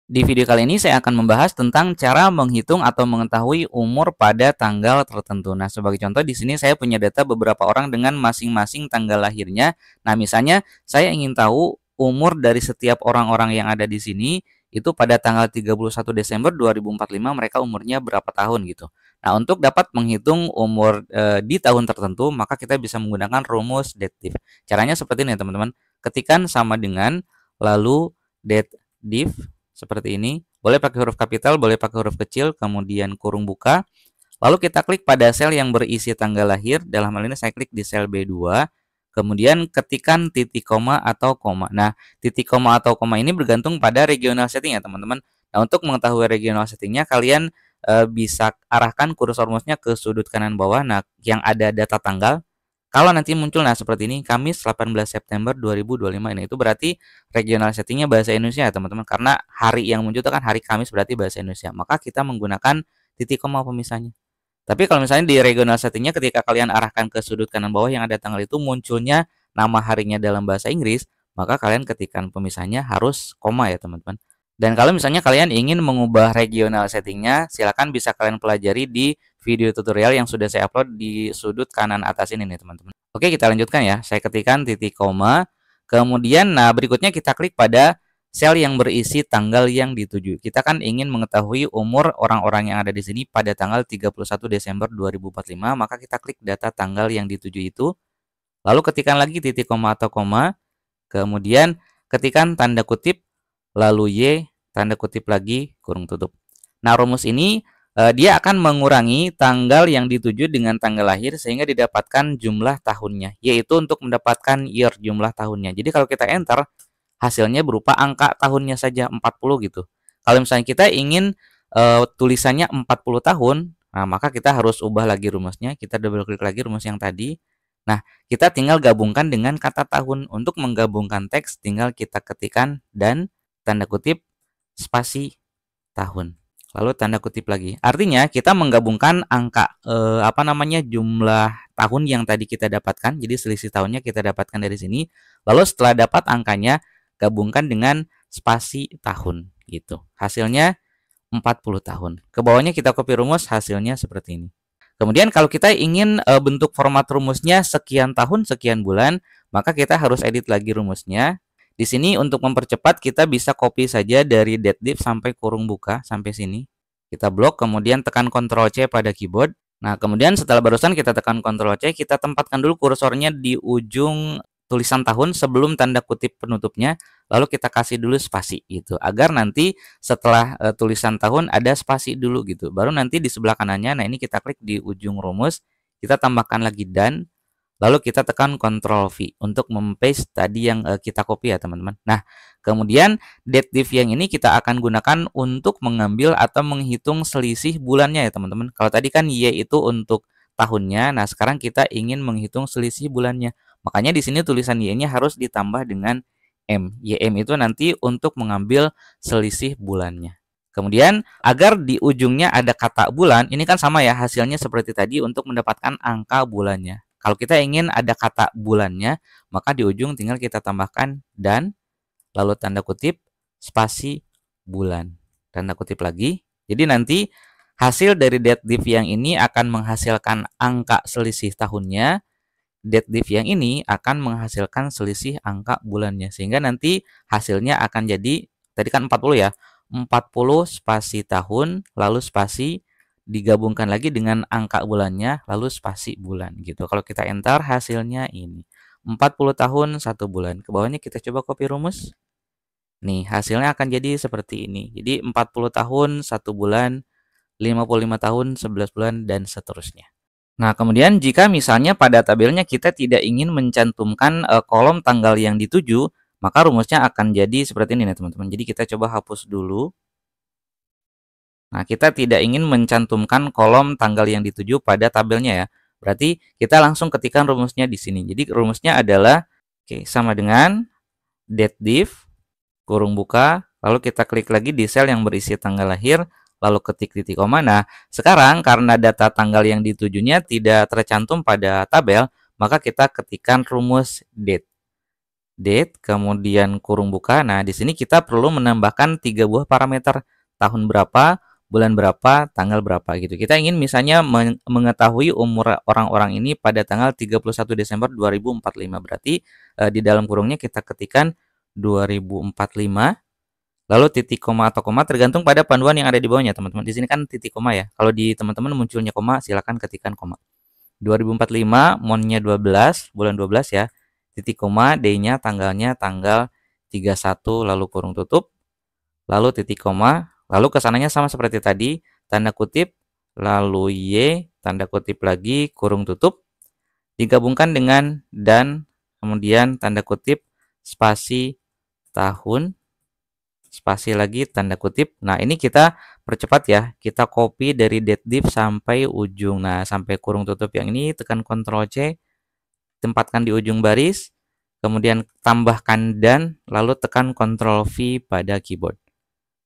Di video kali ini saya akan membahas tentang cara menghitung atau mengetahui umur pada tanggal tertentu. Nah, sebagai contoh di sini saya punya data beberapa orang dengan masing-masing tanggal lahirnya. Nah, misalnya saya ingin tahu umur dari setiap orang-orang yang ada di sini itu pada tanggal 31 Desember 2045 mereka umurnya berapa tahun gitu. Nah, untuk dapat menghitung umur di tahun tertentu, maka kita bisa menggunakan rumus dative. Caranya seperti ini ya, teman-teman. Ketikan sama dengan lalu dative seperti ini. Boleh pakai huruf kapital, boleh pakai huruf kecil, kemudian kurung buka. Lalu kita klik pada sel yang berisi tanggal lahir. Dalam hal ini saya klik di sel B2. Kemudian ketikkan titik koma atau koma. Nah, titik koma atau koma ini bergantung pada regional setting ya teman-teman. Nah, untuk mengetahui regional settingnya, kalian bisa arahkan kursor mouse-nya ke sudut kanan bawah. Nah, yang ada data tanggal. Kalau nanti muncul nah seperti ini, Kamis 18 September 2025 ini itu berarti regional settingnya bahasa Indonesia ya teman-teman. Karena hari yang muncul itu kan hari Kamis berarti bahasa Indonesia. Maka kita menggunakan titik koma pemisahnya. Tapi kalau misalnya di regional settingnya ketika kalian arahkan ke sudut kanan bawah yang ada tanggal itu munculnya nama harinya dalam bahasa Inggris, maka kalian ketikkan pemisahnya harus koma ya teman-teman. Dan kalau misalnya kalian ingin mengubah regional settingnya, silakan bisa kalian pelajari di video tutorial yang sudah saya upload di sudut kanan atas ini nih teman-teman. Oke, kita lanjutkan ya. Saya ketikkan titik koma. Kemudian nah berikutnya kita klik pada sel yang berisi tanggal yang dituju. Kita kan ingin mengetahui umur orang-orang yang ada di sini pada tanggal 31 Desember 2045, maka kita klik data tanggal yang dituju itu. Lalu ketikkan lagi titik koma atau koma, kemudian ketikkan tanda kutip, lalu Y, tanda kutip lagi, kurung tutup. Nah, rumus ini dia akan mengurangi tanggal yang dituju dengan tanggal lahir sehingga didapatkan jumlah tahunnya, yaitu untuk mendapatkan year jumlah tahunnya. Jadi kalau kita enter, hasilnya berupa angka tahunnya saja 40 gitu. Kalau misalnya kita ingin tulisannya 40 tahun, nah maka kita harus ubah lagi rumusnya, kita double klik lagi rumus yang tadi. Nah, kita tinggal gabungkan dengan kata tahun. Untuk menggabungkan teks tinggal kita ketikkan dan tanda kutip spasi tahun. Lalu tanda kutip lagi. Artinya kita menggabungkan angka jumlah tahun yang tadi kita dapatkan. Jadi selisih tahunnya kita dapatkan dari sini. Lalu setelah dapat angkanya gabungkan dengan spasi tahun gitu. Hasilnya 40 tahun. Ke bawahnya kita copy rumus, hasilnya seperti ini. Kemudian kalau kita ingin bentuk format rumusnya sekian tahun sekian bulan, maka kita harus edit lagi rumusnya. Di sini untuk mempercepat kita bisa copy saja dari dative sampai kurung buka sampai sini. Kita blok kemudian tekan Ctrl C pada keyboard. Nah, kemudian setelah barusan kita tekan Ctrl C, kita tempatkan dulu kursornya di ujung tulisan tahun sebelum tanda kutip penutupnya, lalu kita kasih dulu spasi gitu. Agar nanti setelah tulisan tahun ada spasi dulu gitu. Baru nanti di sebelah kanannya, nah ini kita klik di ujung rumus, kita tambahkan lagi dan lalu kita tekan Ctrl V untuk mempaste tadi yang kita copy ya teman-teman. Nah, kemudian dative yang ini kita akan gunakan untuk mengambil atau menghitung selisih bulannya ya teman-teman. Kalau tadi kan Y itu untuk tahunnya, nah sekarang kita ingin menghitung selisih bulannya. Makanya di sini tulisan Y-nya harus ditambah dengan M. YM itu nanti untuk mengambil selisih bulannya. Kemudian agar di ujungnya ada kata bulan, ini kan sama ya hasilnya seperti tadi untuk mendapatkan angka bulannya. Kalau kita ingin ada kata bulannya, maka di ujung tinggal kita tambahkan dan lalu tanda kutip spasi bulan. Tanda kutip lagi. Jadi nanti hasil dari dative yang ini akan menghasilkan angka selisih tahunnya. Dative yang ini akan menghasilkan selisih angka bulannya. Sehingga nanti hasilnya akan jadi, tadi kan 40 ya, 40 spasi tahun, lalu spasi digabungkan lagi dengan angka bulannya, lalu spasi bulan gitu. Kalau kita enter hasilnya ini 40 tahun 1 bulan. Ke bawahnya kita coba copy rumus. Nih, hasilnya akan jadi seperti ini. Jadi 40 tahun 1 bulan, 55 tahun 11 bulan, dan seterusnya. Nah, kemudian jika misalnya pada tabelnya kita tidak ingin mencantumkan kolom tanggal yang dituju, maka rumusnya akan jadi seperti ini nih teman-teman. Jadi kita coba hapus dulu. Nah, kita tidak ingin mencantumkan kolom tanggal yang dituju pada tabelnya ya. Berarti kita langsung ketikkan rumusnya di sini. Jadi rumusnya adalah sama dengan dative kurung buka, lalu kita klik lagi di sel yang berisi tanggal lahir, lalu ketik titik koma. Nah, sekarang karena data tanggal yang ditujunya tidak tercantum pada tabel, maka kita ketikkan rumus date. date, kemudian kurung buka. Nah, di sini kita perlu menambahkan 3 buah parameter, tahun berapa, bulan berapa, tanggal berapa gitu. Kita ingin misalnya mengetahui umur orang-orang ini pada tanggal 31 Desember 2045. Berarti di dalam kurungnya kita ketikkan 2045, lalu titik koma atau koma tergantung pada panduan yang ada di bawahnya, teman-teman. Di sini kan titik koma ya. Kalau di teman-teman munculnya koma, silakan ketikkan koma. 2045, monnya 12, bulan 12 ya. Titik koma, day-nya, tanggalnya tanggal 31, lalu kurung tutup, lalu titik koma, lalu kesananya sama seperti tadi, tanda kutip, lalu Y, tanda kutip lagi, kurung tutup, digabungkan dengan dan, kemudian tanda kutip, spasi tahun, spasi lagi, tanda kutip. Nah, ini kita percepat ya. Kita copy dari date div sampai ujung. Nah, sampai kurung tutup yang ini, tekan Ctrl C, tempatkan di ujung baris, kemudian tambahkan dan, lalu tekan Ctrl V pada keyboard.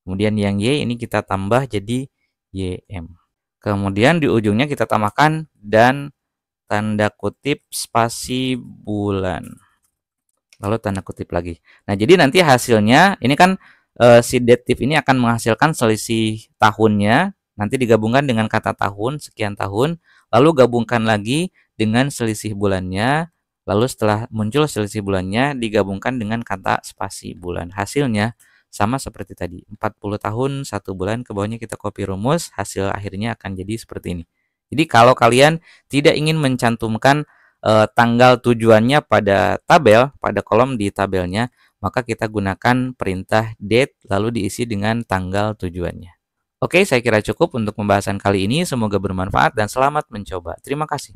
Kemudian yang Y ini kita tambah jadi YM. Kemudian di ujungnya kita tambahkan dan tanda kutip spasi bulan. Lalu tanda kutip lagi. Nah, jadi nanti hasilnya ini kan si dative ini akan menghasilkan selisih tahunnya, nanti digabungkan dengan kata tahun, sekian tahun, lalu gabungkan lagi dengan selisih bulannya, lalu setelah muncul selisih bulannya digabungkan dengan kata spasi bulan. Hasilnya sama seperti tadi, 40 tahun 1 bulan, ke bawahnya kita copy rumus, hasil akhirnya akan jadi seperti ini. Jadi kalau kalian tidak ingin mencantumkan tanggal tujuannya pada tabel, pada kolom di tabelnya, maka kita gunakan perintah date lalu diisi dengan tanggal tujuannya. Oke, saya kira cukup untuk pembahasan kali ini. Semoga bermanfaat dan selamat mencoba. Terima kasih.